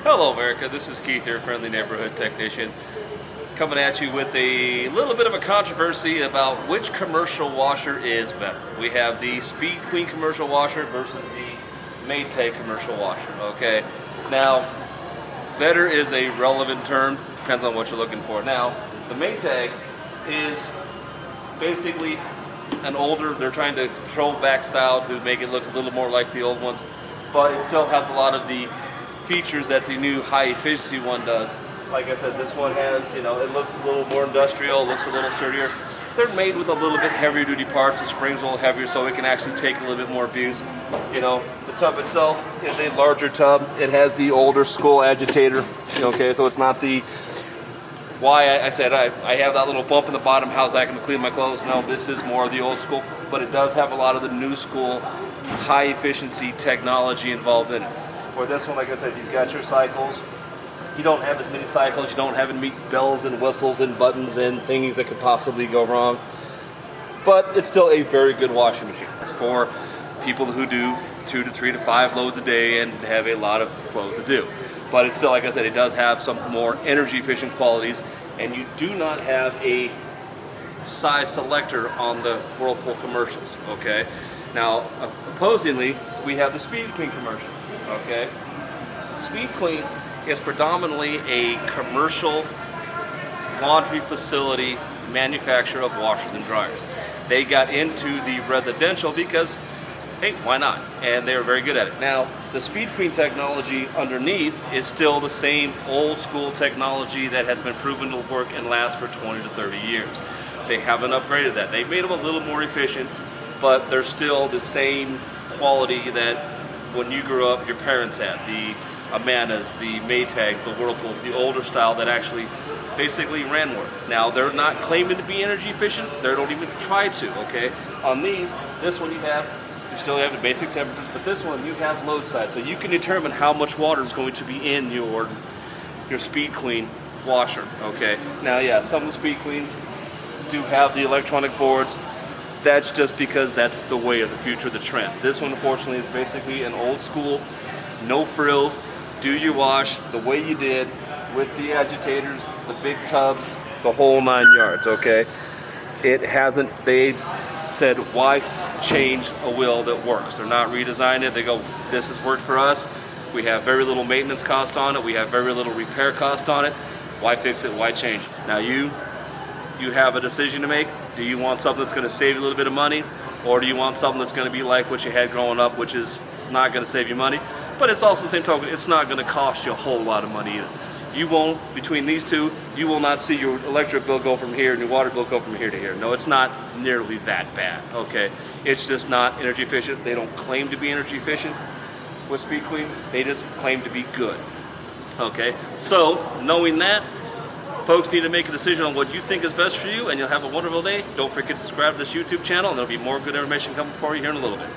Hello America, this is Keith, your friendly neighborhood technician, coming at you with a little bit of a controversy about which commercial washer is better. We have the Speed Queen commercial washer versus the Maytag commercial washer, okay? Now, better is a relevant term, depends on what you're looking for. Now, the Maytag is basically an older, they're trying to throw back style to make it look a little more like the old ones, but it still has a lot of the features that the new high efficiency one does. Like I said, this one has, it looks a little more industrial, looks a little sturdier. They're made with a little bit heavier duty parts, the spring's a little heavier so it can actually take a little bit more abuse. The tub itself is a larger tub. It has the older school agitator, okay, so it's not the, why I said I have that little bump in the bottom, how's that going to clean my clothes? No, this is more of the old school, but it does have a lot of the new school high efficiency technology involved in it. Where this one, like I said, you've got your cycles. You don't have as many cycles. You don't have as many bells and whistles and buttons and thingies that could possibly go wrong. But it's still a very good washing machine. It's for people who do 2 to 3 to 5 loads a day and have a lot of clothes to do. But it's still, like I said, it does have some more energy efficient qualities, and you do not have a size selector on the Whirlpool commercials, okay? Now, opposingly, we have the Speed Queen commercial. Okay, Speed Queen is predominantly a commercial laundry facility manufacturer of washers and dryers. They got into the residential because, hey, why not? And they were very good at it. Now, the Speed Queen technology underneath is still the same old school technology that has been proven to work and last for 20 to 30 years. They haven't upgraded that. They've made them a little more efficient, but they're still the same quality that when you grew up, your parents had. The Amandas, the Maytags, the Whirlpools, the older style that actually basically ran work. Now, they're not claiming to be energy efficient. They don't even try to, okay? On these, this one you still have the basic temperatures, but this one you have load size. So you can determine how much water is going to be in your Speed Queen washer, okay? Now, yeah, some of the Speed Queens do have the electronic boards. That's just because that's the way of the future, the trend. This one, unfortunately, is basically an old school, no frills, do your wash the way you did with the agitators, the big tubs, the whole 9 yards, okay? It hasn't, they said, why change a wheel that works? They're not redesigning it. They go, this has worked for us. We have very little maintenance cost on it. We have very little repair cost on it. Why fix it? Why change it? Now you have a decision to make. Do you want something that's going to save you a little bit of money, or do you want something that's going to be like what you had growing up, which is not going to save you money, but it's also the same token, it's not going to cost you a whole lot of money either. You won't, between these two, you will not see your electric bill go from here and your water bill go from here to here. No, it's not nearly that bad, okay? It's just not energy efficient. They don't claim to be energy efficient with Speed Queen. They just claim to be good, okay? So, knowing that, folks need to make a decision on what you think is best for you, and you'll have a wonderful day. Don't forget to subscribe to this YouTube channel, and there'll be more good information coming for you here in a little bit.